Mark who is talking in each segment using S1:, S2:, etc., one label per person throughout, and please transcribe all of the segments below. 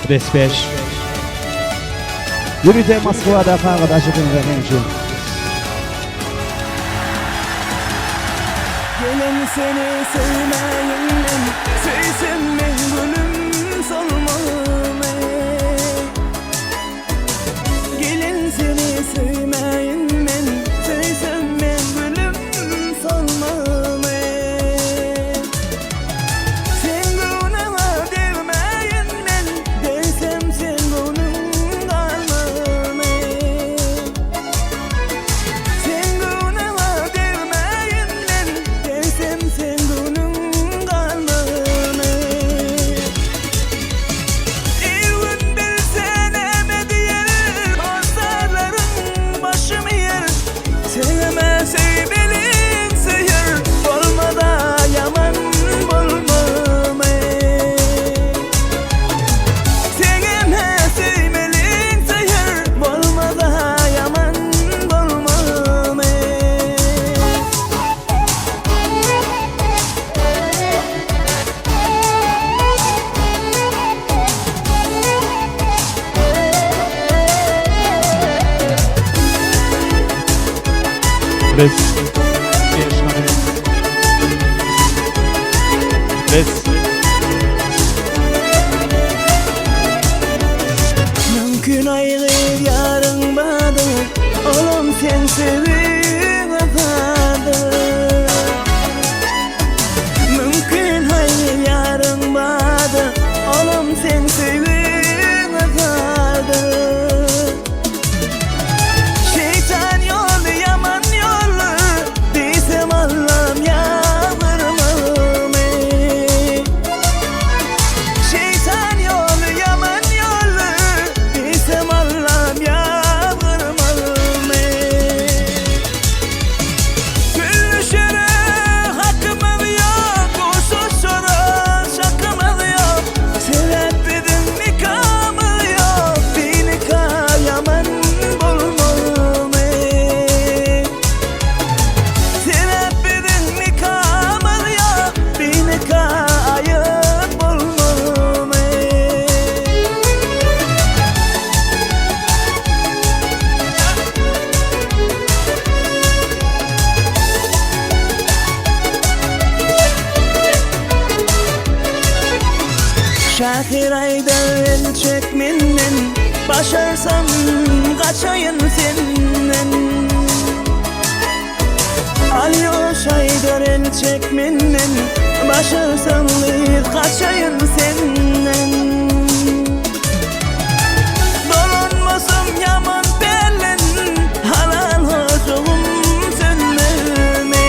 S1: Respeş. Yürüte Moskova'da arkadaşım ve hemşim.
S2: Gelen seni sevmeyenle sevsem ben gülüm solmam. Gelen seni sevmeyenle sevsem ben gülüm solmam. Sen günahı dermeyenle desem sen günün kalmam. Sen günahı dermeyenle desem sen günün kalmam. İlgin bilsen emedi yer, pazarların başımı yer. Sevme sevmelin seyir, olma da yaman bulmam. Sevme sevmelin seyir, olma da yaman bulmam.
S1: Res. Res.
S2: Mümkün ayrı yarın badı, oğlum sen sevin afadı. Mümkün ayrı yarın badı, oğlum sen sevin afadı. Şeytan yolu yaman yolu, desem Allah'ım yavırmam. Şeytan yolu yaman yolu, desem Allah'ım yavırmam. Güllü şere hakkımız yok, uğursuz sonra şakkımız yok. Sebep edin nikahımız yok, bir nikah yaman bulmam. Sebep edin nikahımız yok, bir nikah ayıp bulmam. Şahir ayda el çekmenden, başarsam kaçayım senden. Alyoş aydar el çekmenden, başarsam kaçayım senden. Dolanmasam yaman bellen, halal hocam sönmeme.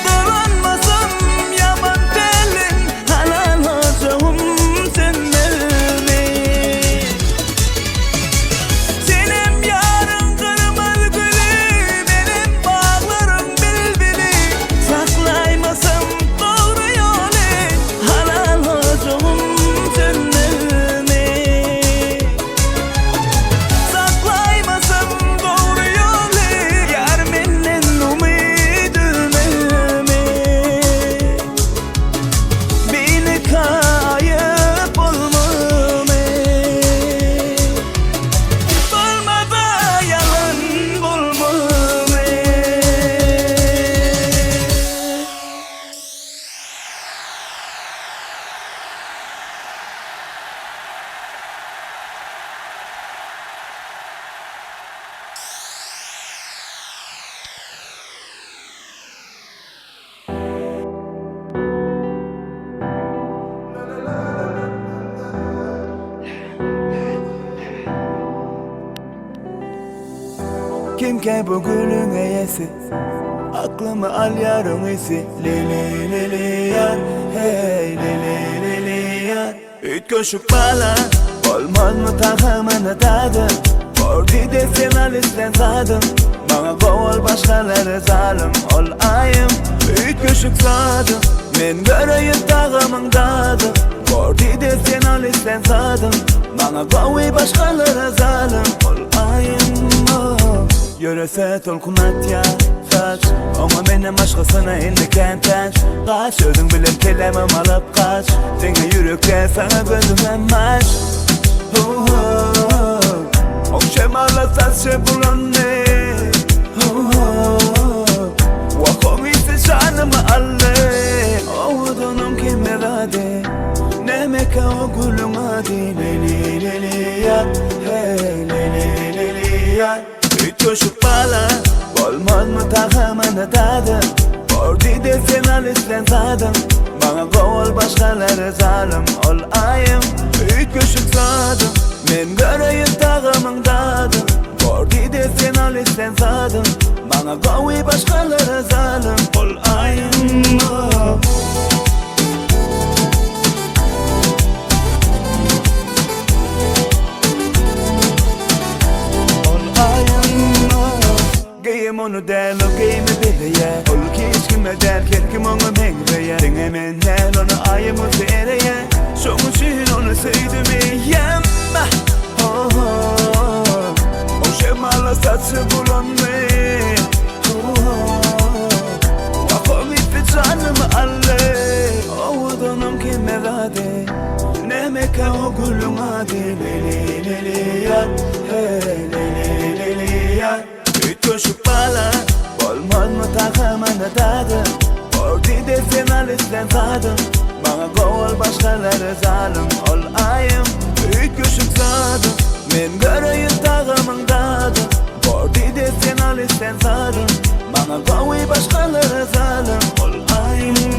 S2: Dolanmasam yaman bellen, halal hocam sönmeme. Senem yarın kırmızı gülü, benim bağlarım bilbili. Saklaymasam doğru yolu, halal hocam sönmeme. Saklaymasam doğru yolu, yar menden umidümeme. Beni kayıp olmam. Olmadı yalan bulmam. Kimke bu gülün eyesi, aklımı al yarın isi. Lili lili yar, hey lili lili yar. Üç köşük bala, olmaz mı takımını tadım. Kordi desen al isten sadım. Bana kovul başkaları zalim ol ayım. Üç köşük sadım, men göreyim takımın tadım. Kordi desen al isten sadım. Bana kovul başkaları zalim ol ayım. Yürü görese tolkunat ya saç Ama benim başkasına indiken taş Kaç özün bilip kelemem alıp kaç Seni yürekte sana gözüm maç Okşemarla saçı bulanne Wakomite şanımı alle Ovudunum kime vade Nemeka o gülüm adi Leli leli ya Hey leli leli ya Üç koşuk bala Olmaz mı takamana tadı Ordi de sen alislen zadım Bana kovul başkaları zalim Ol ayım Üç koşuk zadım Men göreyim tağımın tadı Ordi de sen alislen zadım Bana kovul başkaları zalim Ol ayım Geyim onu der, o geyimi bileye Ol ki hiç kime der, kerkim onu mengveye Dinlemen der, onu ayımı sereye Şoğun için onu söydüm iyem O şemala saçı bulanme Vafam ipi canımı alle Ovudunum kime vade Nemeka o gülüm adi Leli leli yar Hey leli leli yar Üç koşuk bala Olmaz mı takamana tadı Ordi de sen alislen zadım Bana kovul başkaları zalim Ol ayım Üç koşuk zadım Men göreyim tağımın tadı Ordi de sen alislen zadım Bana kovul başkaları zalim Ol ayım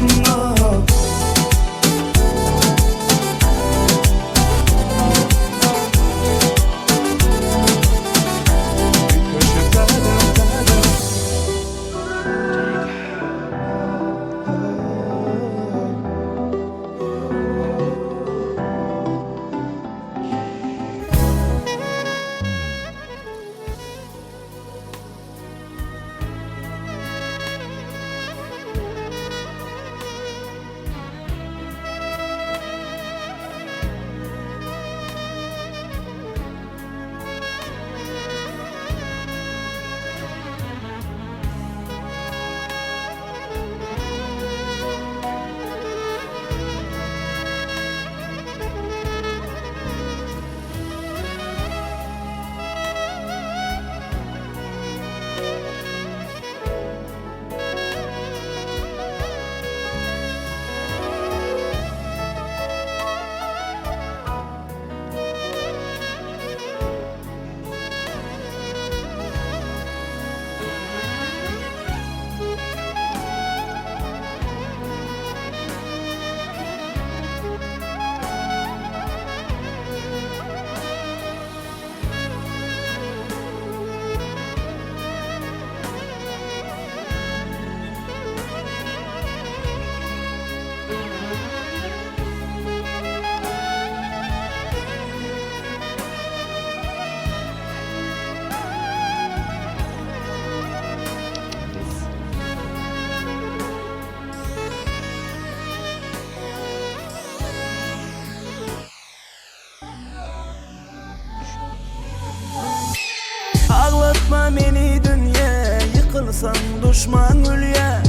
S2: Ağlatma beni dünya Yıkılsan düşman ülye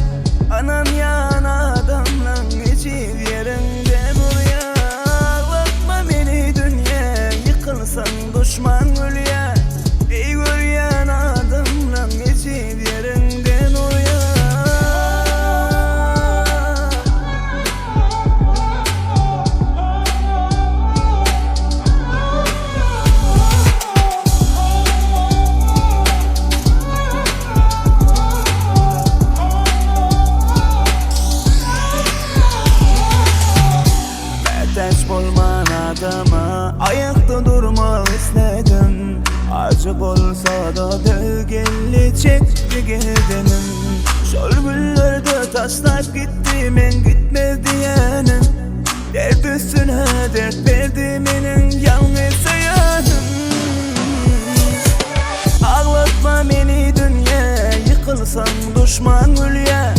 S2: Anam yan adamla geçir yerinde buraya Ağlatma beni dünya Yıkılsan düşman ülye Ey göryen adamla geçir yerinde buraya Olman adama ayakta durmak istedim Acı olsa da dövgeli çekti gidenim Şol güllerde taşlayıp gitti men gitmez diyenim Dert üstüne dert verdi benim yalnız yanım Ağlatma beni dünya Yıkılsan düşman ülye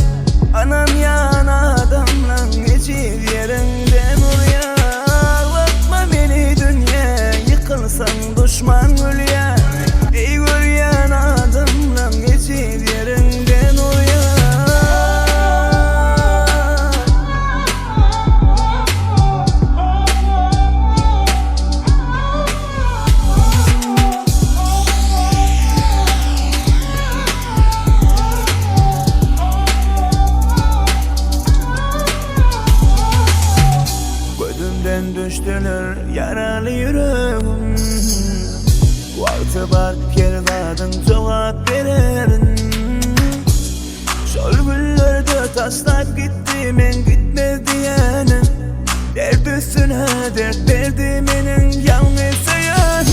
S2: Anam yan adamla geçir yerinde buraya beni dünya Yıkılsan düşman ülye Ey göryen adamla sırrı var, gel kadın cevap vererin. Şol güllerde taşlap gitti, men gitme diyenim. Dert üstüne dert verdi menin yalnız sayanım.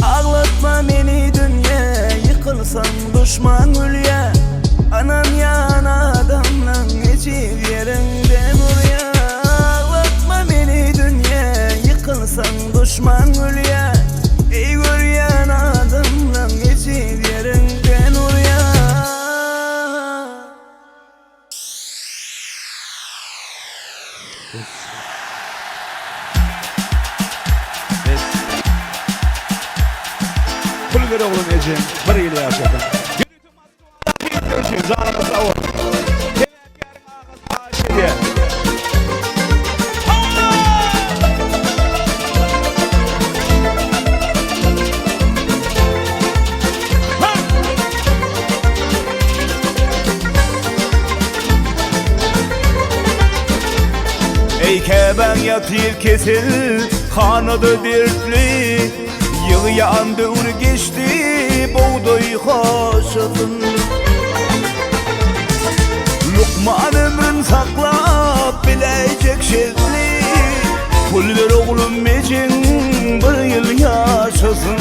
S2: Ağlatma beni dünya, yıkılsam düşman ülye. Anam yan adamla geçip yerinden oraya. Ağlatma beni dünya, yıkılsam düşman ülye. Ey görüyen adamla geçip yerinden oraya.
S1: Pulver oğlum Ecem, bir yıl yaşadın. Yürütüm canımı sağ ol. Temeklerin ağız aşırı.
S2: Ey keben yatır kesil, kanadı dertli. Yıl yandı ur geçti, buğday haşadın. Lokman ömrün saklap bilecek şerli. Pul ver oğlum Ecem, bir yıl yaşasın.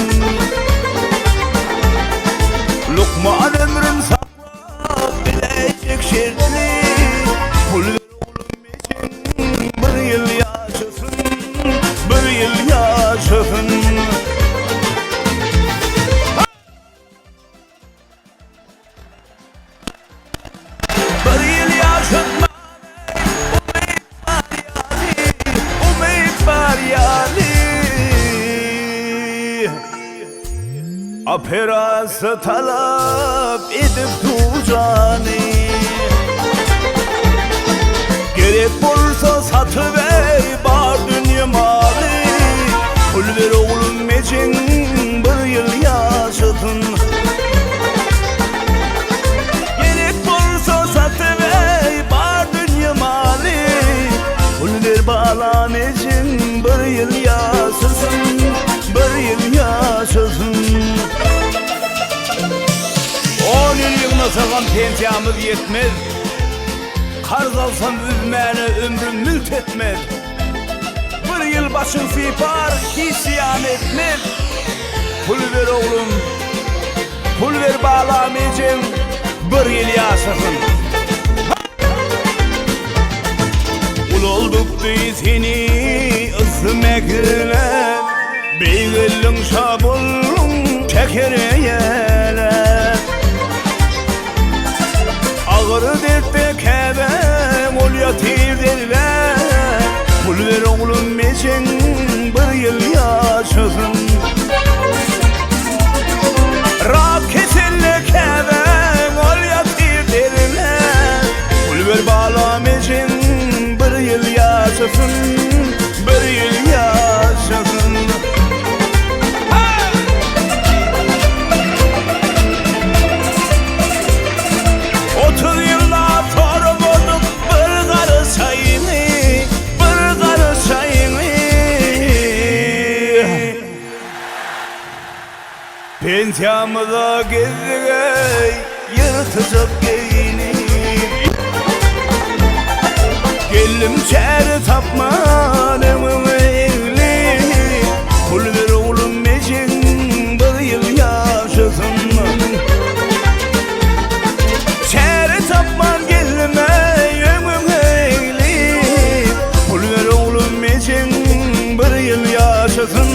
S2: Lokman ömrün saklap bilecek şerli. Pul ver oğlum Ecem, bir yıl yaşasın. Bir yıl yaşasın. Aperası talap edip tuğcani. Gerek bolsa satıver bar dünya mali. Pul ver oğlum Ecem, bir yıl yaşadın. Gerek bolsa satıver bar dünya mali. Pul ver bağlan Ecem, bir yıl yaşasın. Bir yıl yaşasın. 10 yılına sağlam pensiyamız yetmez. Karz alsam üzmeni ömrüm mülk etmez. Bir yıl başın sipar hisyan etmez. Pul ver oğlum, pul ver bağlam Ecem, bir yıl yaşasın. Ul olduk biz seni ısmekle. Beygellin şabulun çekereyeler. Ağır dertte kebem ol yatır derler. Pul ver oğlum Ecem, bir yıl yaşasın. Rak keselle kebem ol yatır derler. Pul ver bağlam Ecem, bir yıl yaşasın. Bir yıl yaşasın. 30 yıllar sonra bulduk bir karı çayını, bir karı çayını. Pensiyamıza gezdik ey, yırtacak giyini. Geldim çeri tapmanımın evli. Pul ver oğlum Ecem, bir yıl yaşasın. Çeri tapman gelme ömrüm eyli. Pul ver oğlum Ecem, bir yıl yaşasın.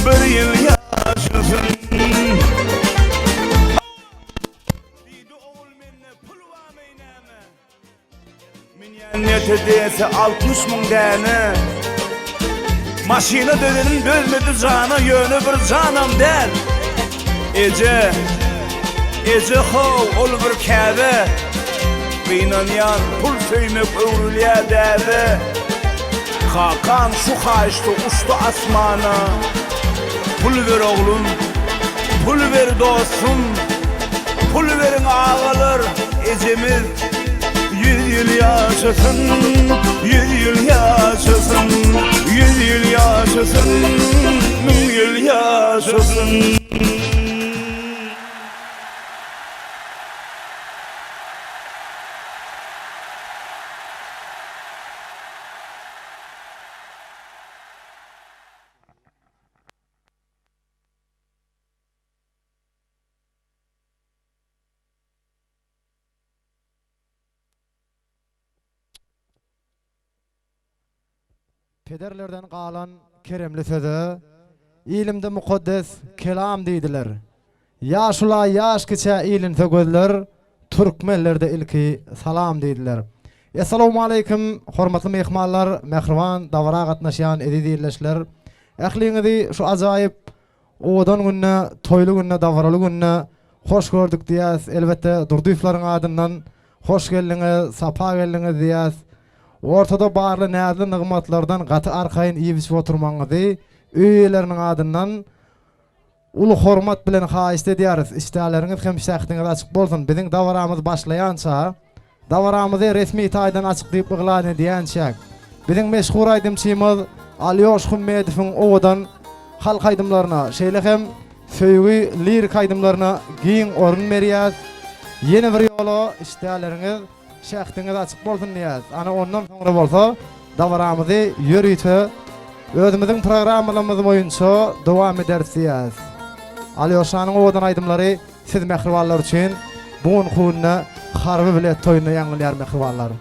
S2: Bir yıl yaşasın. Diydi oğul menne pul var meyneme. Min yennete deyse 60 min dene. Maşina dönelim dözmedi cana, yönü bir canım der. Ece, Ece hov ol bir kâbe. Beynanyan pul söymek övrülüye derdi. Hakan şu haçtı uçtu asmana. Pul ver oğlum, pul ver dostum. Pul verin ağalar Ecemiz. 100 yıl yaşasın, 100 yıl yaşasın, 100 yıl yaşasın, 1000 yıl yaşasın.
S3: Pederlerden qalan keremli söze, ilimde mukaddes kelam deydiler. Yaşula yaş kiçe ilinse gözler, Türkmenlerde ilki salam deydiler. Assalamu aleykum, hormatly mehmanlar, mehriban davara gatnaşan edidilleşler. Ähliňizi şu ajaýyp odan günne, toylu günne, davaraly günne hoş gördük diýäs. Elbette durduýlaryň adyndan hoş geldiňiz, sapa geldiňiz diýäs. Ortada barly näzli nygmatlardan gaty arkaýyn iýip oturmaňyzy öýleriniň adyndan ulu hormat bilen haýyş edýäris. İşdäleriniz hem şähtiňiz açyk bolsun. Biziň dawaramyz başlaýança, dawaramyzy resmi taýdan açyklyp ýyglan edýänçä, biziň meşhur aýdymçymyz Alyoş Hummedowyň owadan halk aýdymlaryna, şeýle hem söýgü lirik aýdymlaryna giň orun berýär. Yeni bir ýola işdäleriniz şähtiňiz açyk bolsun diýär. Ana ondan soňra bolsa dawaramyzy ýörüýte özümiziň programmalarymyz boýunça dowam edersiz. Alyoşanyň owadan aýdymlary siz mehribanlar üçin bugun hunna harby bilet toýuny ýangylýar mehribanlar.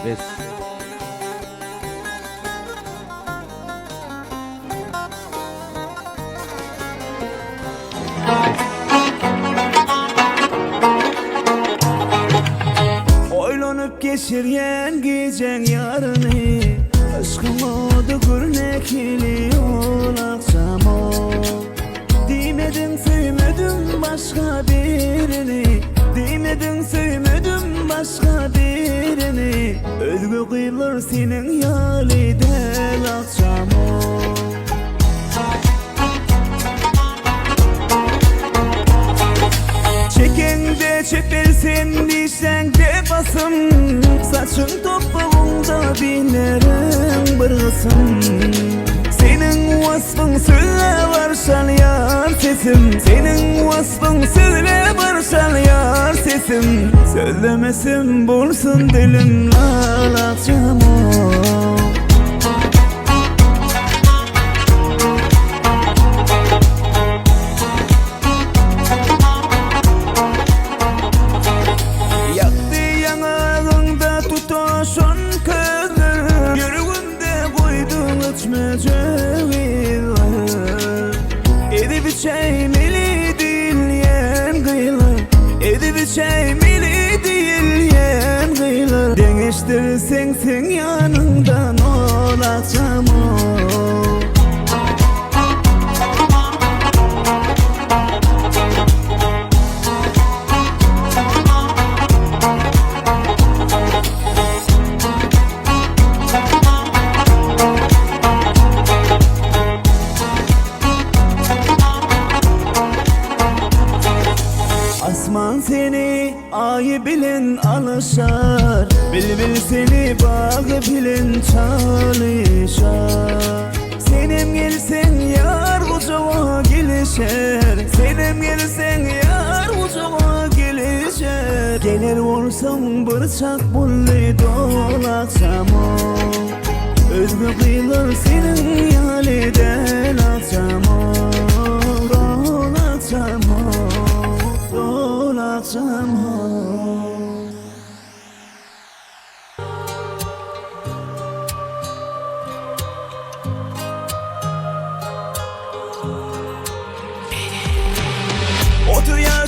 S1: Bes.
S2: Oylanyp geçirýän geceň ýaryny, aşkymydy gürnekli ol akşamo. Diýmedin söýmedim başga birini, diýmedin söýmedim başga birini. Özgü kıyılır senin yaliden akşamo. Çekende çepelsin dişen de basım, saçın topuğunda binerim bırgısın. Senin vasfın söyle var şalyan sesim, senin vasfın söyle var şalyan sesim. Söylemesim bulsun dilim lal akşamo. Yaktı yanağında tutuşun közüm, yüreğimde koydun içmeyeceğiler. Edip içeymeli dilyen kıyılar, edip içeymeli dilyen kıyılar. Deneştirsen sen yanından ol akşamo. Asman seni ayı bilen alışar, bilbil seni bağı bilen çalışar. Senem gelsen yar uçağa gelişer, senem gelsen yar uçağa gelişer. Gelir olsam bırçak bulli dol akşamo. Özgü kıyılır senin yaliden akşamo. Dol akşamo, dol akşamo.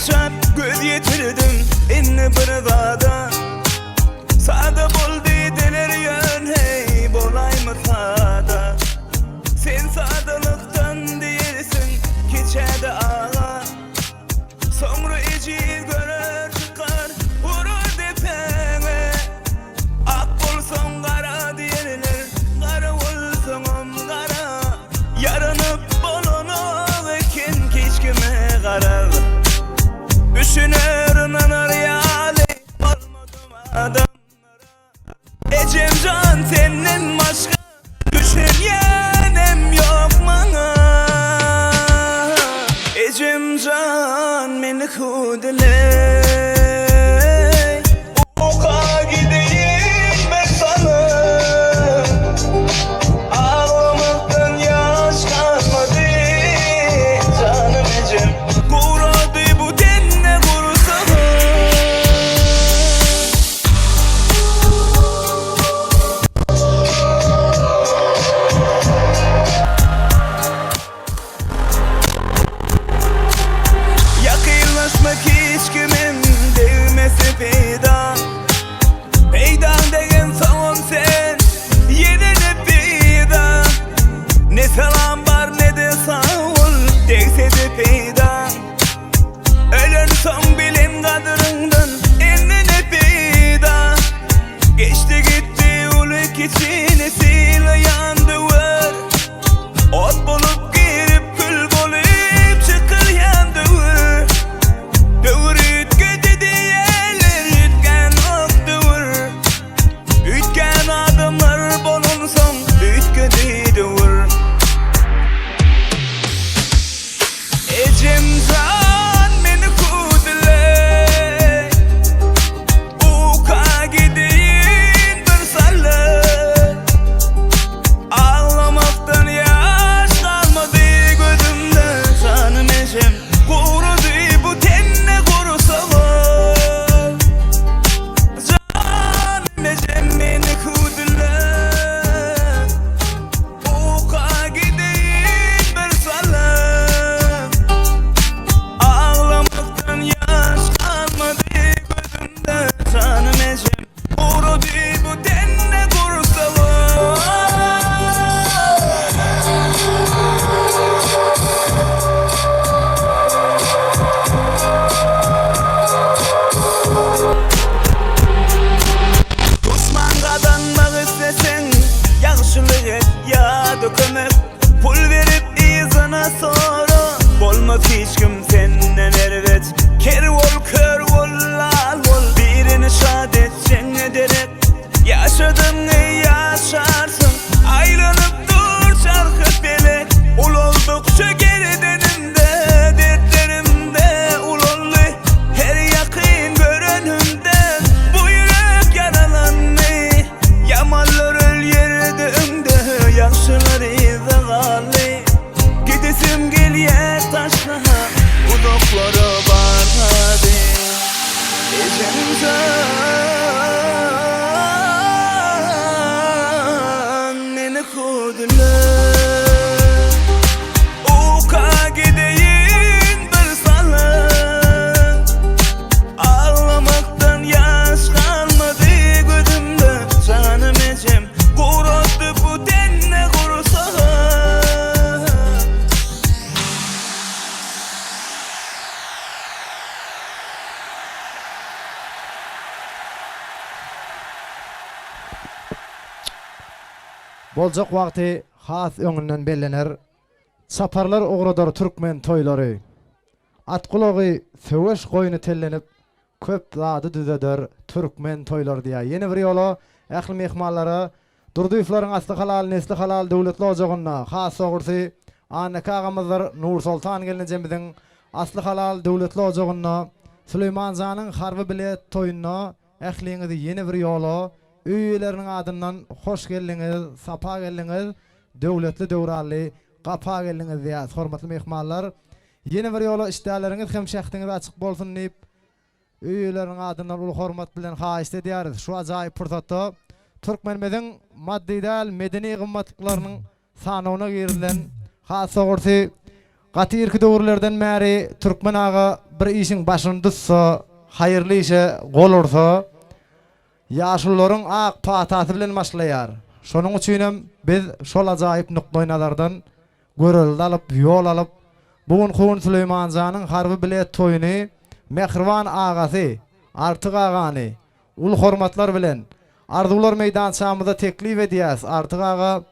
S2: yaşap göz yetirdim inni bir dada. Sada bol dediler yön hey bolayma sada. Sen sadalıktan değilsin keçede ağa. Sonra eci görür çıkar vurur depene. Ak bolson kara diyenler kara olsun kara. Yaranıp bolonu ekin keşkime karar. Düşünür nanar yali olmadım adamlara. Ecem can senin başka düşünyenem yok bana. Ecem can beni kudiley. Oka gideyim ben sana. Ağlamaktan yaş kalmadı canım Ecem. Kuradı bu denne kurusana. Yakınlaşmak hiç kimin değmesi peyda. Peydan degen son sen yenine peyda. Ne selam var ne de sağ ol değse de peyda. Ölen son bilin kadrından enine peyda. Geçti gitti uluk içine sil yandı var. Ot bulup girip kül bulup çıkır yandı var. Dövür ütke dedi yerler ütken oktu var. Ütken adımlar bolunson ütke dedi var. Ecem can beni kudiley. Uka gideyim bir salı. Ağlamaktan yaş kalmadı gözümde canım Ecem. Kurudu bu tenne kurusava. Canım Ecem beni kudiley. Uka gideyim bir salı. Ağlamaktan yaş kalmadı gözümde canım Ecem. Kurudu bu tenne kurusava. Düşman kazanmak istesen yaxşılık et ya dökemek. Pul verip izana sonra bolmaz hiç kim senden ervet. Ker ol kör ol lal ol birini şad etsen ederek. Yaşadın yaşarsın ayrılıp dur şarkı felek. Ul oldukça geridenimde dertlerimde ul oldu. Her yakın görenimden bu yürek yaralandı. Yamallar öl yerde önde yaşlılar izde kaldı. Gidesim gel yer taşla uzaklara var hadi. Ecem can beni kudiley. Uka gideyim bir salı. Ağlamaktan yaş kalmadı gözümde canım Ecem. Kurudu bu denne kurusaha.
S3: Boljak wagty has öňünden bellener. Saparlar ogradar türkmen toylary. Atqulagy söweş goýuny tellenip köp zady düzeder türkmen toylar diýär. Ýene bir ýola ähli mehmanlara Durduýuflaryň asly halal nesli halal döwletli ojagyna has ogursy Anaka agamyzlar Nur Sultan gelinjemiziň asly halal döwletli ojagyna Süleyman Zanyň harby bilet toýunyna ähliňizi ýene bir ýola üýeleriniň adyndan hoş geldiňiz, sapa geldiňiz, döwletli döwrally gapa geldiňiz diýär. Hormatly mehmanlar, ýene bir ýola işdäleriniz hem şähtiňiz açyk bolsun diýip üýeleriň adyndan ulu hormat bilen haýyş edýäris. Şu ajaýyp pursatda Türkmenimiziň maddi däl medeni gymmatlyklarynyň sanawyna girilen has ogursy Gaty irki döwürlerden märi türkmen ağa bir işin başyny tutsa, hayırly işe gol ursa, ýaşullaryň ak pataty bilen başlaýar. Şonuň üçinem biz şol ajaýyp nukdaýnalardan göreldi alyp, ýol alyp, bugun Howun Süleymanjanyň harby bilet toýuny Mehriban agasy, Artyk agany ul hormatlar bilen Ardular meýdançamyzda teklif edýäs. Artyk aga,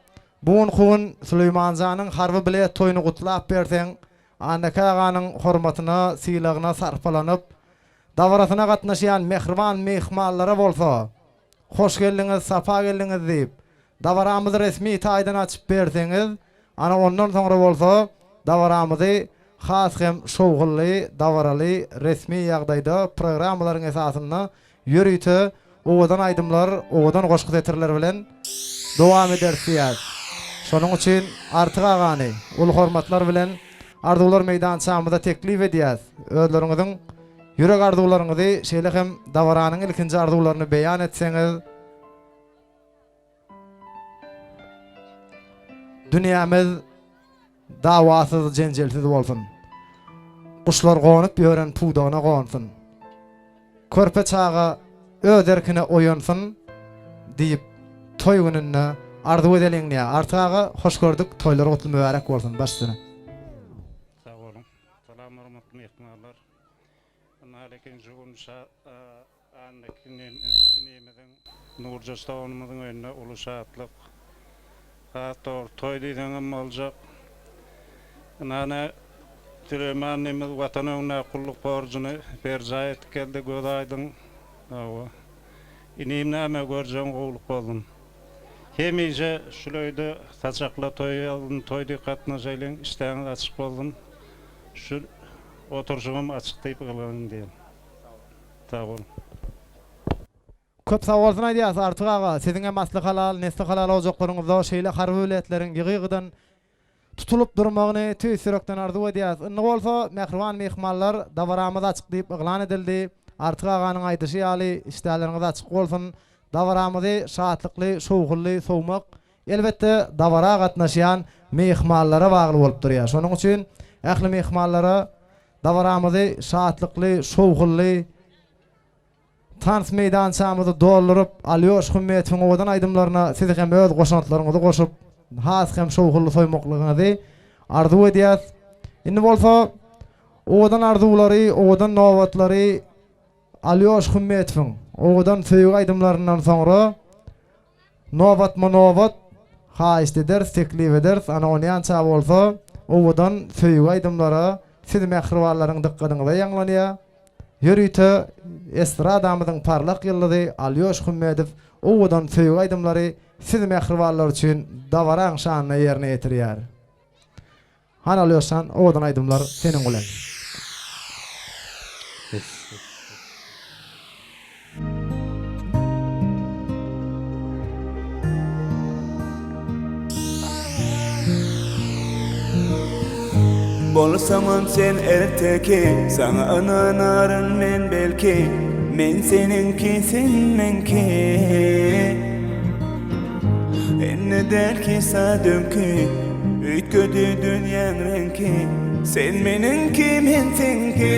S3: bugun Howun Süleymanjanyň harby bilet toýuny gutlap berseň, Anaka aganyň hormatyna, sylagyna sarpalanyp, dawaratyna gatnaşýan mehriban mehmanlara bolsa, hoş geldiňiz, sapa geldiňiz diýip, dawaramyzy resmi taýdan açyp berseňiz, ana ondan soňra bolsa, dawaramyzy has hem şowgully, dawaraly, resmi ýagdaýda programmalaryň esasyna ýürüýte, owadan aýdymlar, owadan goşky setirler bilen dowam edersiýär. Şonuň üçin Artyk agany ul hormatlar bilen Ardular meýdançamyzda teklif edýäs. Özleriňiziň ýürek ardularyňyzy şeýle hem dawaranyň ilkinji ardularyny beýan etseňiz, dünýämiz dawasyz, jenjelsiz bolsun. Kuşlar gonyp ýören puwdagyna gonsun. Körpe çaga öz erkine oýansyn diýip toý gününe arzu edeliňňä. Artyk aga, hoş gördük. Toýlar gutly mübarek bolsun başsyna.
S4: Sağ olun. Salam hormatly mehmanlar. Analekin jugunşa annekinin inemizin Nurjastawymyzyň önüne uly şatlyk. Hator toý diýeňem boljak. Ana Süleymanymyz watanyna kulluk borjuny berja etkelde göz aýdyň. Inimnäme görjem gowluk boldum. Hemije şuloýda saçakla toýdy gatnaşaýlyň işlerini açyk boldum. Şu oturuşum açyk diýip gylanyň diýen. Sağ olun.
S3: Köp sawalsyny aýdýas Artyk aga, siziňe masly halal, nesli halal ojaklaryňyzda şeýle harby biletleriň ýygydan tutulup durmagyny tüýsürekden arzu edýäs. Indi bolsa mehriban mehmanlar dawaramyz açyk diýip eglan edildi. Artyk aganyň aýdyşy ýaly işleriniz açyk bolsun. Dawaramyzy şatlykly, şowgully, sowmak elbetde dawara gatnaşýan mehmanlara bagly bolup durýar. Şonuň üçin ähli mehmanlara dawaramyzy şatlykly, şowgully tans meýdançamyzy doldurup, Alýoş Hümmetiniň owadan aýdymlaryna siz hem öz goşantlaryňyzy goşup, has hem şowgully soýmaklygyňyzy arzu edýäs. Indi bolsa owadan arzulary, owadan nowatlary Alýoş Hümmetiniň owadan söýüg aýdymlaryndan soňra nowat haýyş eder, teklif eder. Ana onýança bolsa owadan söýüg aýdymlara siz mehribanlaryň dikkatiňize ýaňlanýar. Ýürüýte estradamyzyň parlak ýyldy Alýoş Hümmetov owadan söýüg aýdymlary siz mehribanlar üçin dawaraň şanyna ýerine ýetirýär. Han Alýoşan owadan aýdymlar seniň bilen.
S2: Bolsamam sen erteki, sana ananarın men belki, men seninki, sen menki. Enne der ki sadümki, ütködü dünyan renki, sen meninki, men senki.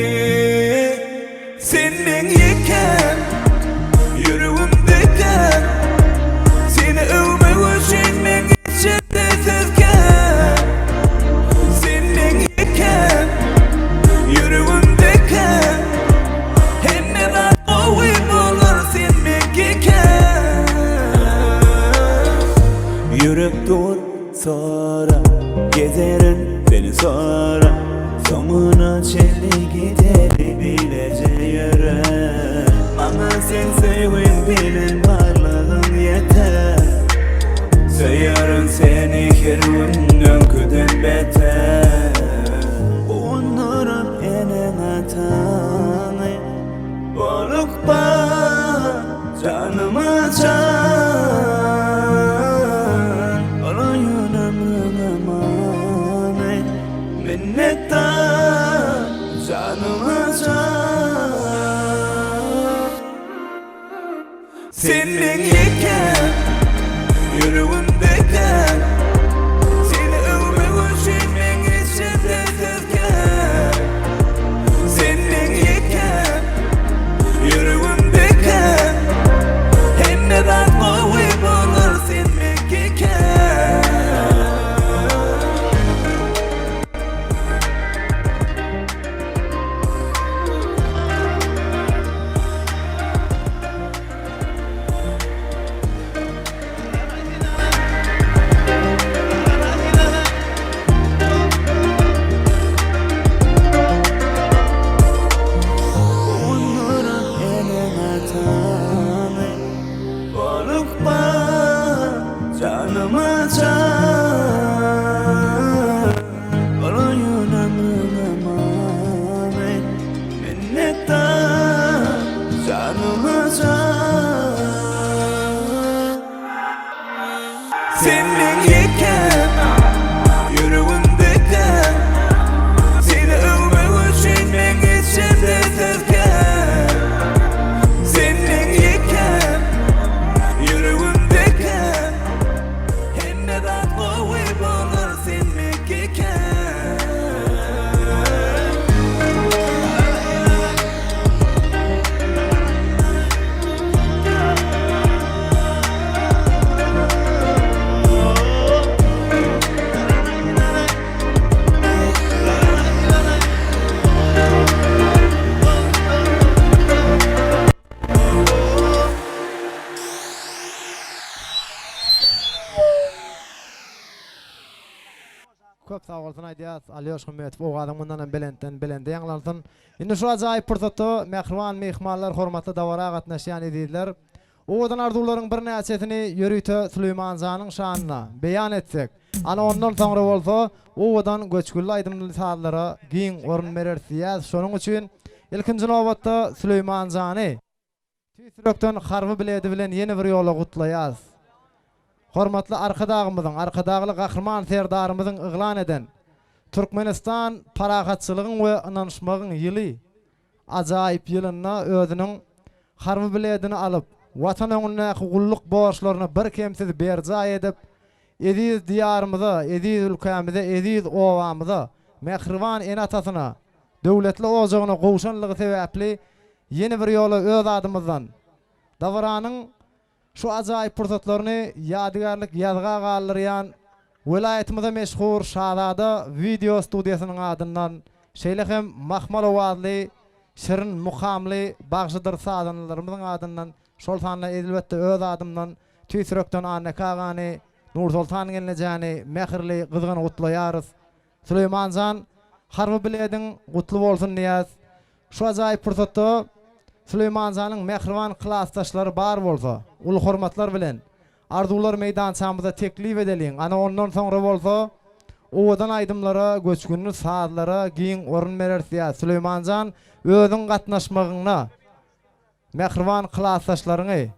S2: Sen men yeken, yüreğimdeken, seni övmek üçün men içinde sezken. Sen men yeken, yüreğimdeken, henne ben oyun olur sen men yeken. Yürek dur sonra, gezerin beni sonra, sonuna çeli gideri bilece yere. Ama sen sevin bilen varlığın yeter. Söylerim seni her günden kötün beter. Onların enen atanı olup bak canıma can. Olayın ömrün emanı minnettar canıma can. Senin yeken yüreğimdeken, seni övmek üçün men içinde
S3: Köp sağ bolsun aýdýas. Alýoş Hümmetov o adam bundan belende ýanglansyn. Indi şu ajaýyp pursatda mehriban mehmanlar, hormatly dawara gatnaşýan edildiler. Odan arzuwlaryň bir näçesini Ýörüýte Süleyman Zanyň şanyna beýan etsek. Ana ondan soňra bolsa, odan göçgüli aýdymly saatlara giň orun berersiýäs. Şonuň üçin ilkinji nowatda Süleyman Zany Tüýsürekden harby biledi bilen ýene bir ýola gutlaýas. Hormatly arkadagly gahrman serdarymyzyň yglan eden Türkmenistan paragatçylygyň we ynanşmagyň ýyly ajaýyp ýylyna özüniň harby biledini alyp, watan öňüne gulluk borçlaryny bir kemsiz berjay edip, ediz diýarymyza, ediz ülkemize, ediz owamyza, mehriban enatasyna, döwletli ojagyna gowşanlygy sebäpli ýene bir ýola öz adymyzdan dawaranyň şu ajaýyp pursatlaryny ýadygarlyk ýazga galdyrýan welaýetimize meşhur Şahzada video studiýasynyň adyndan şeýle hem mahmal owazly, şirin mukamly bagşydyr sadanlarymyzyň adyndan şol sanla elbetde öz adymdan Tüýsürekden Anneka gany, Nur Sultan gelnejäni mehirli gyzgyny gutlaýarys. Süleyman Zan harby bilediň gutly bolsun diýäs. Şu ajaýyp pursatda Süleyman Zanyň mehriban klassdaşlary bar bolsa, ul hormatlar bilen arzuwlar meýdançamyzda teklip edeliň. Ana ondan soňra bolsa, owadan aýdymlara, göçgünli saatlara giň orun berersiýär. Süleyman Zan özüň gatnaşmagyna mehriban klassdaşlaryny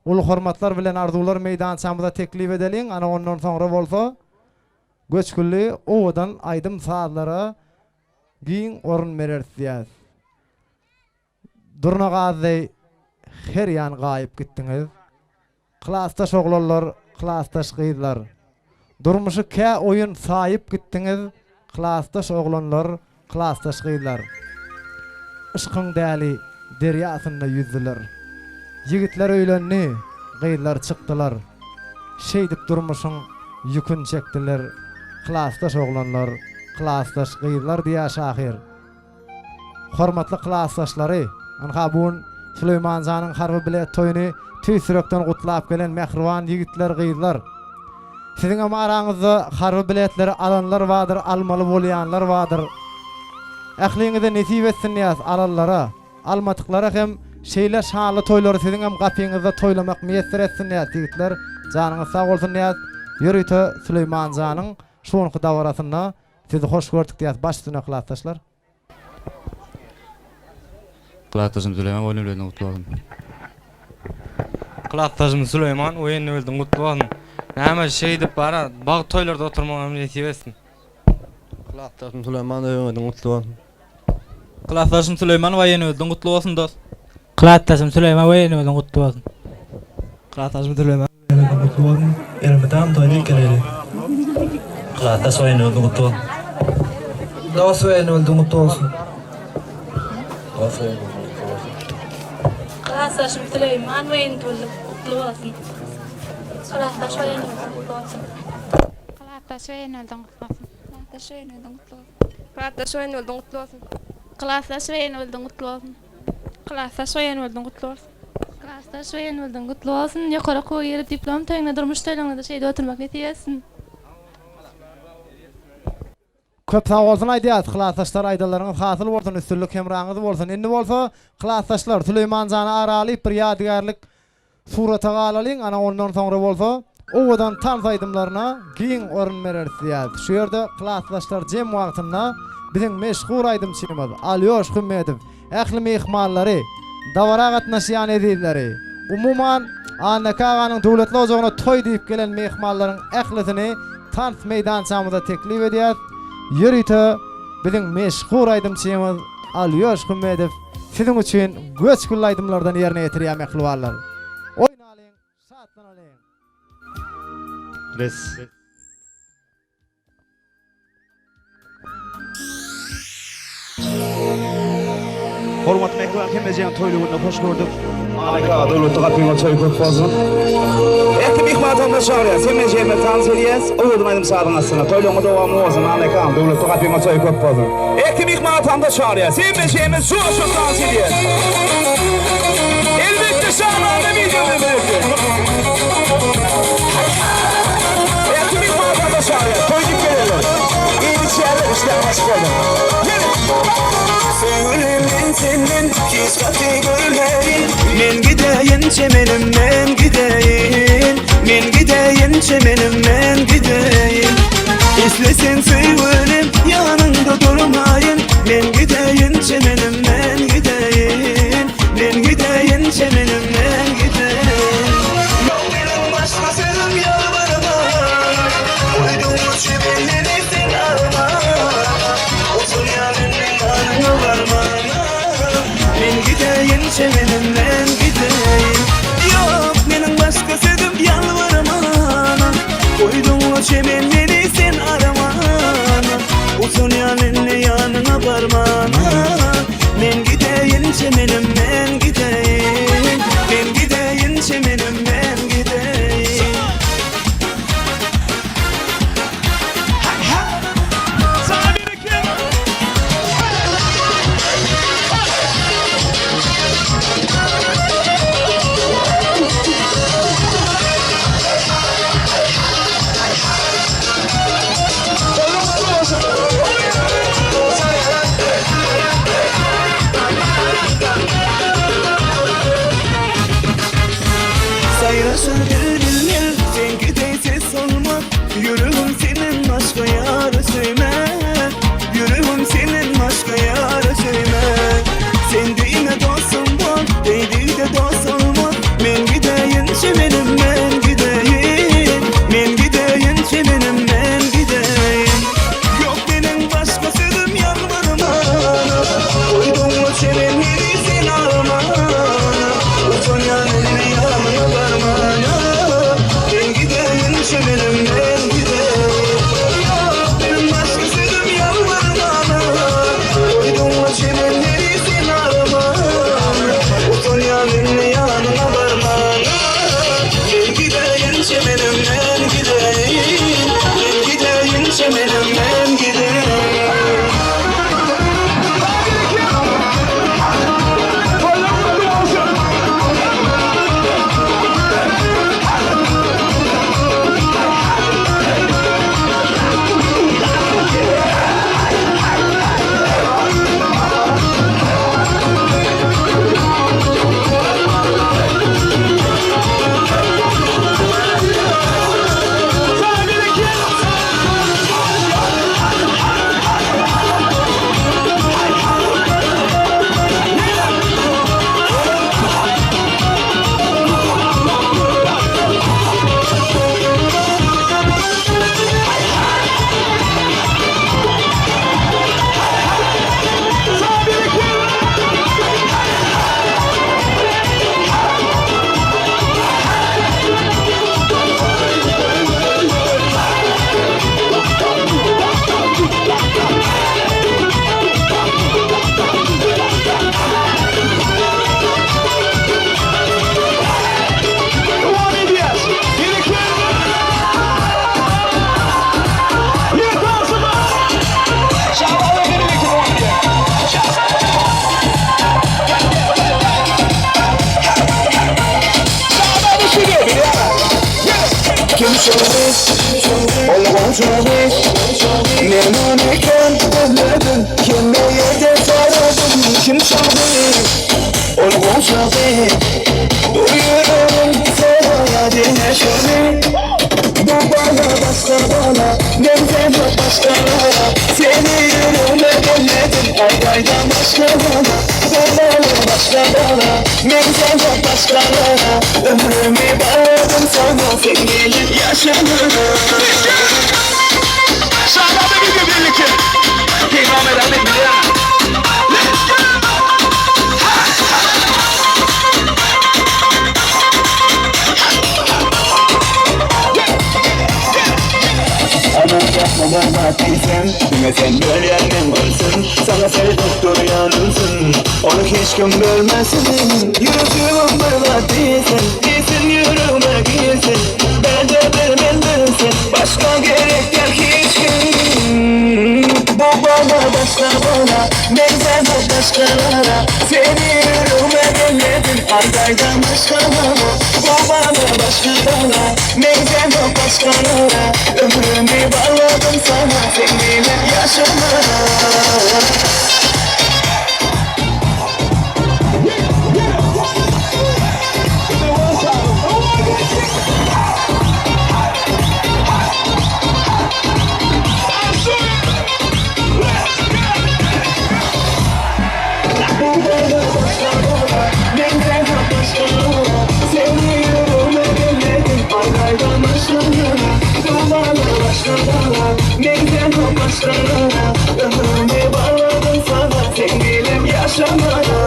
S3: ul hormatlar bilen arzuwlar meýdançamyzda teklip edeliň. Ana ondan soňra bolsa, göçgünli owadan aýdym saatlara giň orun berersiýär. Durna gazy her ýan gaýyp gitdiňiz. Klassdaş oglanlar, klassdaş gyzlar. Durmuşy kä oýun saýyp gitdiňiz. Klassdaş oglanlar, klassdaş gyzlar. Işkyň däli derýasynda yüzdiler. Yigitler öýlenni, gyzlar çykdylar. Şeýdip durmuşyň ýükün çekdiler. Klassdaş oglanlar, klassdaş gyzlar diýär şahyr. Hormatly klassdaşlary, anha bun Süleyman Zanyň harby bilet toýuny Tüýsürekden gutlap gelen mehriban ýigitler, gyzlar. Siziň hem araňyzda harby biletleri alanlar wadyr, almaly bolýanlar wadyr. Ähliňize nesip etsin ýaz alanlara, almatyklara hem şeýle şanly toýlary siziň hem gapyňyzda toýlamak meýesser etsin ýaz ýigitler. Janyňyz sag bolsun ýaz. Ýörüýte Süleyman Zanyň şonky dawarasyna sizi hoş gördük diýär başlygyna klassdaşlar.
S5: Klassdaşym Süleyman oýny bilen gutly bolsun.
S6: Klassdaşym Süleyman oýny bilen gutly bolsun. Näme şeýdip bara bag toýlarda oturmagam ýetip etsin.
S7: Klassdaşym Süleyman oýny bilen gutly bolsun.
S8: Klassdaşym Süleyman oýny bilen gutly bolsun dost.
S9: Klassdaşym Süleyman oýny bilen gutly bolsun.
S8: Klassdaşym Süleyman
S7: Gutly bolsun. Elbetde toýny keleli. Klassdaş oýny bilen gutly bolsun.
S9: Dost oýny bilen gutly bolsun.
S10: Klassdaşym Süleyman oýny bilen gutly bolsun. Klassdaş oýny bilen gutly bolsun. Klassdaş oýny bilen gutly bolsun. Klassdaş oýny bilen gutly bolsun. Klassdaş oýny bilen gutly bolsun. Klassdaş oýny bilen gutly bolsun. Klassdaş oýny bilen gutly bolsun. Ýokary kowy ýeri diplom töňüne durmuş töýleňde şeýde oturmak netýäsin.
S3: Köp sağ bolsun aýdýas, klassdaşlar aýdalaryňyz hasyl bolsun, üstünlük hemraňyz bolsun. Indi bolsa klassdaşlar Süleyman Zany aralyp bir ýadygarlyk surata galalyň. Ana ondan soňra bolsa, owadan tan aýdymlaryna giň orun berersiýär. Şu ýerde klassdaşlar jem wagtynda biziň meşhur aýdymçymyz Alýoş Hümmetov, ähli mehmanlary, dawara gatnaşýan edilleri, umuman Anneka ganyň döwletli ojagyna toý diýip gelen mehmanlaryň ählisini tan meýdançamyzda teklip edýär. Ýörüýte biziň meşhur aýdymçymyz Alýoş Hümmetov siziň üçin göçgül aýdymlardan ýerine ýetirýär mehliwanlar. Oýnalyň, şatlanalyň.
S5: Res.
S1: Hormatly mehman hemmejen toýlugyna hoş gördük.
S2: Anneka döwletli gapyňa toý köp bolsun. Ehtim ihmatamda şaýar, hemmejen tans edýäs. Oýdum aýdym sadyňasyna toýlugyna dowam bolsun. Anneka döwletli gapyňa toý köp bolsun. Ehtim ihmatamda şaýar, hemmejen şu tans edýäs. Elbetde şaýarda video berýär. Ehtim ihmatamda şaýar, toýdyk gelýär. çemenim men gideyin, men gideyin çemenim men gideyin. İstesen sevgilim yanında durmayın, men gideyin çemenim men gideyin, men gideyin çemenim men gideyin. Yok benim başka sözüm yalvarma, uydum mu çemenleri sen arama, olsun yarının yanına varma. Men gideyin çemenim men gideyin. Yok benim başka sözüm yalvarma, uydum mu çemenleri sen arama, olsun yarının yanına varma. Men gideyin çemenim men gideyin, men gideyin çemenim men gideyin.
S1: Sana bir iki.
S2: Sayraşır gönüller, sen gideyse solma. Yüreğim senin başka yarı söyle, yüreğim senin başka yarı söyle. Sen deyime dostum var, değdi de dost olma. Men gideyin çemenim men gideyin, men gideyin çemenim men gideyin. Yok benim başka sözüm yalvarma, uydum mu çemenleri sen arama, uzun yanına yanına varma. Men gideyin çemenim men gideyin. Yok benim başka sözüm yalvarma, uydum mu çemenleri sen arama, uzun yanına yanına varma. Men gideyin çemenim men gideyin, men gideyin çemenim men gideyin. Kim çalmış, Allah'ın çalmış. Memnunken özledim, kim yerde taradım. Kim çalmış, Allah'ın çalmış. Duyuyorum sevaya dinleşimi. Bu bana başka bana, benzer başkalara. Seni yüreğime belledim, aydan başka bana. Bana başka bana, benzer başkalara. Ömrümü bağladım sana, sen gelip yaşamına.
S1: Şahane bir birlikte. Devam edelim biliyorum.
S2: Anam yapmadan batıysen, sen böyle yerden olsun. Sana sevdiktir yanılsın, onu hiç kim bölmesin. Yüreğim böyle değilsin yüreğime girsin. Ben de bilsin, başka gerek yok hiç kim. Bu bana başka bana, benzer başkalara. Seni yüreğime belledim, ardaydan başka bana. Bu bana başka bana, benzer başkalara. Ömrümü bağladım sana, seninle yaşamaya. başkalara. Ömrümü bağladım sana, sevgilim yaşamaya.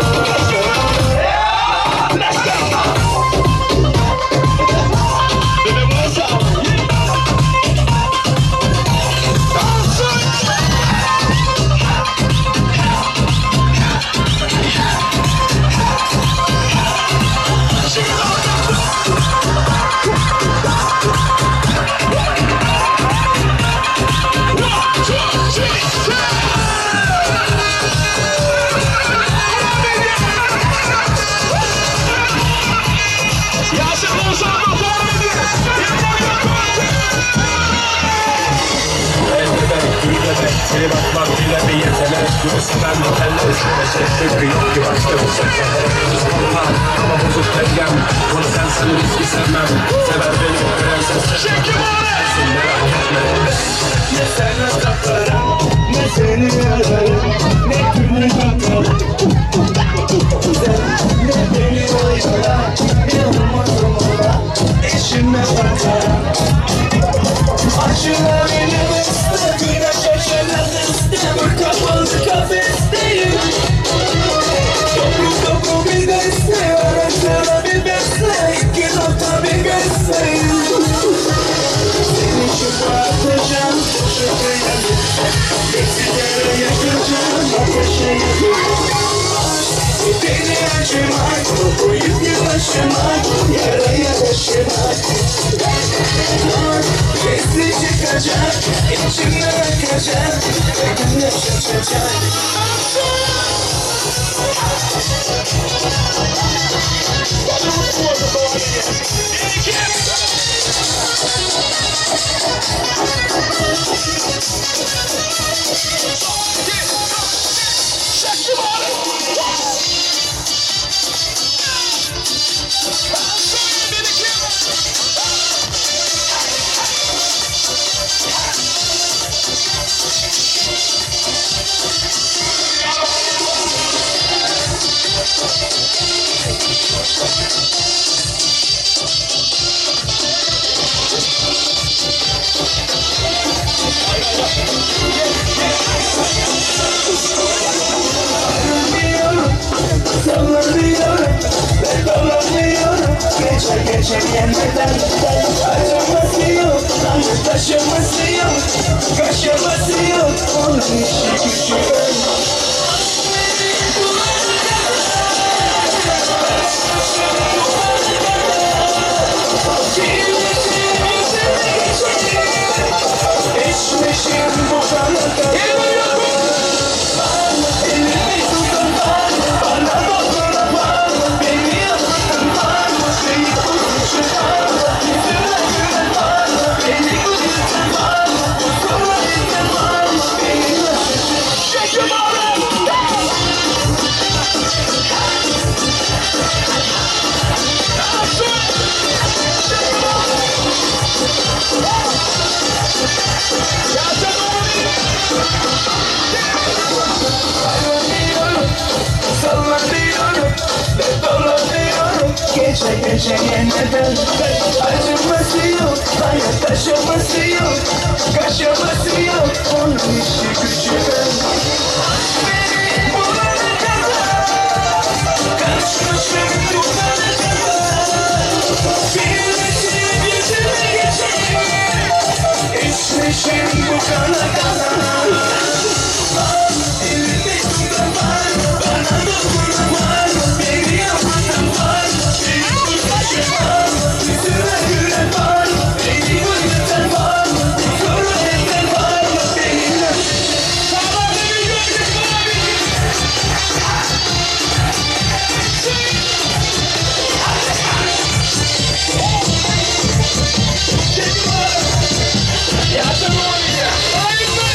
S11: Seni bakmak bile bir yetenek. Yoksa ben bu elle üstüne tıkkı yok ki başta bu sefer. Ama bozuk tezgem. Bunu sen sanır hiç ki sevmem. Sever beni prenses. Sensin merak etme.
S2: Ne sana takarım, ne seni ararım, ne gülü takarım. Ne beni oynar, ne umudum ola, eşime bakarım. Acılar elimizde, güneş açılarımızda, bu kapalı kafesteyim. Topu bir deste, arasına bir besle, 2 nokta bir besteyim. Seni çıkartacağım, şuraya Eksilere yakacağım, ateşe yakacağım. Beni acımak, koyup yılaşmak, yaraya taşımak. Sesli çıkacak, içimden akacak, benimle şaşacak. Sallanıyorum, ben dolanıyorum. Gece gelmeden acıması yok, taşıması yok, kaşıması yok. Onun işi gücü ben. İçmişim bu kanata. Sallanıyorum, ben dolanıyorum. Gece yeniden acıması yok, hayat taşıması yok, kaşıması yok. Onun işi gücü ben. Beni bulana kadar, kaçmışım bulana kadar. Birleşim yüzüme geçeyim, içmişim bu kana kadar. Elinde tutan var, bana dokunan var, beni yapan var, beni kurtaşan var, yüzüme gülen var, beni uyutan var, kuru eden var, beni sabah beni gördük abi. Yaşam olacak, hayır mı?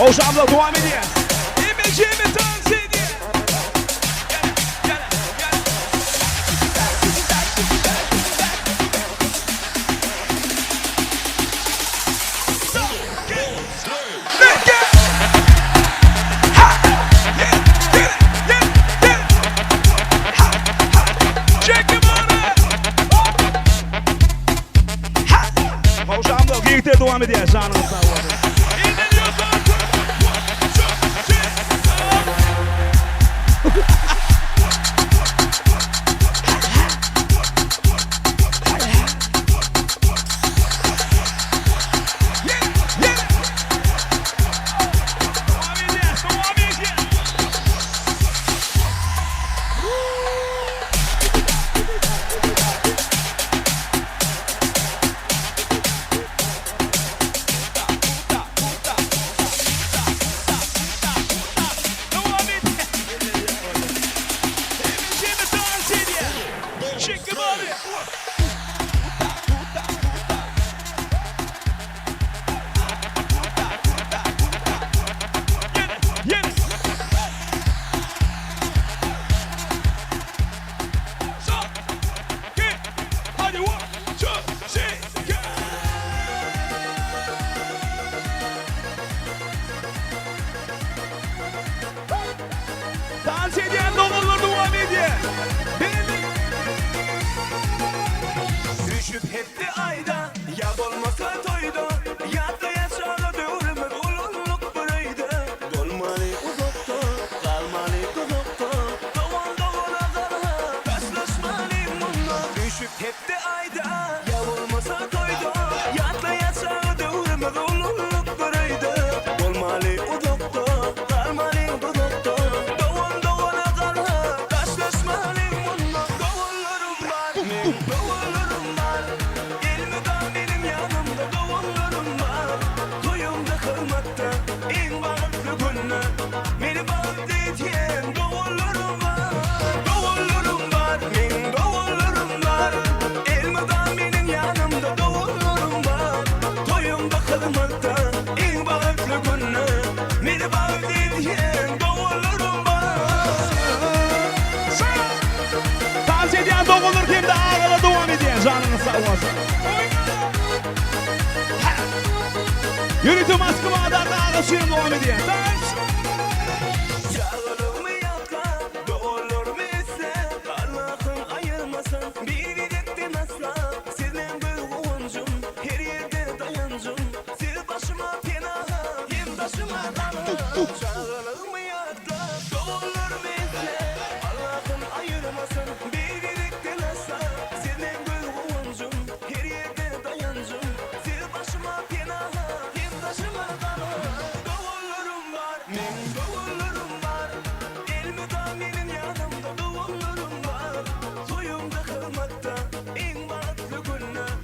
S1: Havşamla devam ediyor. İmecimi dans ediyor. Gel. Havşamla birlikte devam ediyor. Canınız sağ olun. Dans eden dolanlar devam ediyor.
S2: Düşüp hepti ayda, yap olmasa toyda. Yatta yaşarla dövürme dolunluk buraydı. Dolmalı uzakta, kalmalı uzakta. Dolan dolana kalha, taşlaşmalı bununla. Düşüp hepti ayda, yap olmasa toyda. Yatta yaşarla dövürme dolunluk buraydı. Dolmalı uzakta, kalmalı uzakta. Dolan dolana kalha, taşlaşmalı bununla. Dolanlarım var, dolanlarım var. Elmeden benim yanımda dolanlarım var. Toyumda kırmakta en bağımlı günler. Beni bağımlı eten dolanlarım var. Dolanlarım var, benim dolanlarım var. Elmeden benim yanımda dolanlarım var. Toyumda kırmakta en bağımlı günler. Beni bağımlı eten dolanlarım var.
S1: Dans eden dolanlar kimde ağla devam ediyor. Canınız sağ olsun. Yürütüm Moskva'da ağla suyun devam ediyor. Dans.
S2: Yağılır mı yaka, doğulur mu ise. Allah'ın ayırmasın, biri dektin asla. Sizden bir oğuncum, her yerde dayancım. Siz başıma penaha, hem taşıma kanha. Yağılır mı yaka, doğulur mu ise. Allah'ın ayırmasın, biri dektin asla. Sizden bir oğuncum, her yerde dayancım. Siz başıma penaha, hem taşıma kanha. Doğullarım var, benim doğullarım var. Elmeden benim yanımda doğullarım var. Soyumda kırmakta en bağlı günler.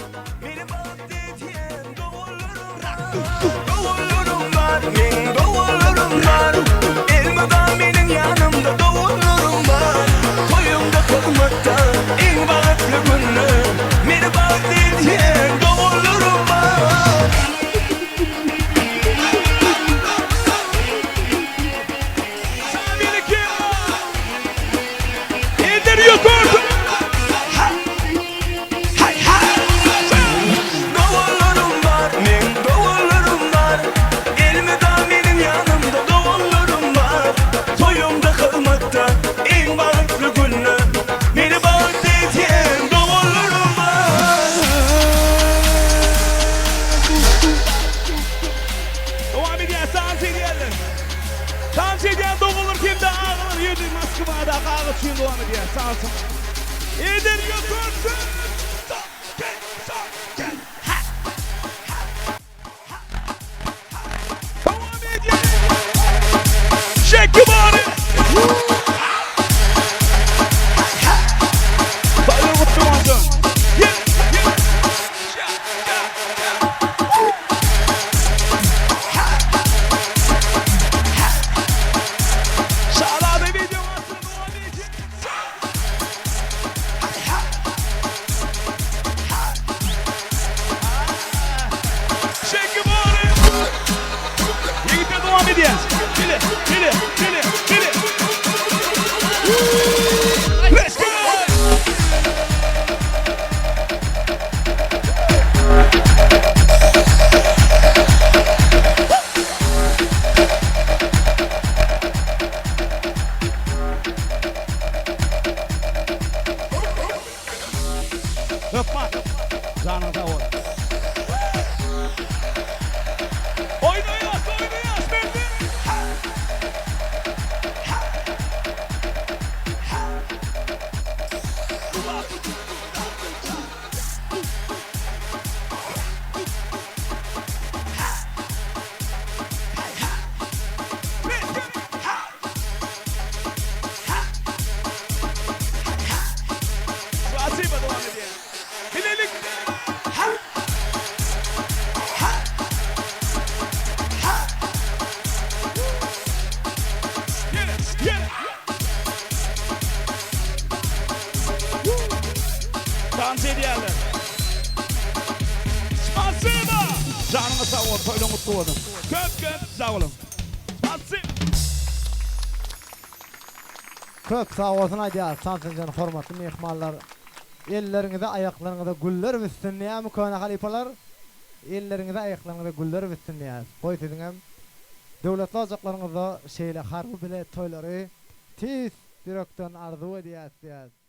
S2: Beni bağlı eten doğullarım var. Doğullarım var, benim doğullarım var. Elmeden benim yanımda doğullarım var. Soyumda kırmakta en bağlı günler. Beni bağlı eten doğullarım var.
S1: Sabine kim? İndiriyor kurdu.
S2: Doğullarım var, benim doğullarım var. Elmeden benim yanımda doğullarım var. Soyumda kırmakta en bağlı günler. Beni bağlı eten doğullarım var.
S1: Devam ediyor. Dans ediyorlar. Dans eden dolanlar kimde ağla yürütüm Moskva'da ağla suyun devam ediyor. Sağ olsun. İndiriyor kurdu. Devam ediyor. Shake your body. Bayılır mutlu oldun. Şahane video olsun, devam edin. Dans ediyorlar. Spasiba. Canına sağ ol, toyla mutlu olun. Köp sağ olun.
S3: Köp sağ olsun aýdýar. Sansyňjyň hormatly mehmanlar. Ellerinize, ayaklarınıza güller bitsin diye mükana halipalar. Ellerinize, ayaklarınıza güller bitsin diye. Koy sizin döwletli ocaklarınızda şeýle harby bile toýlary tiz direkden arzu edýäs.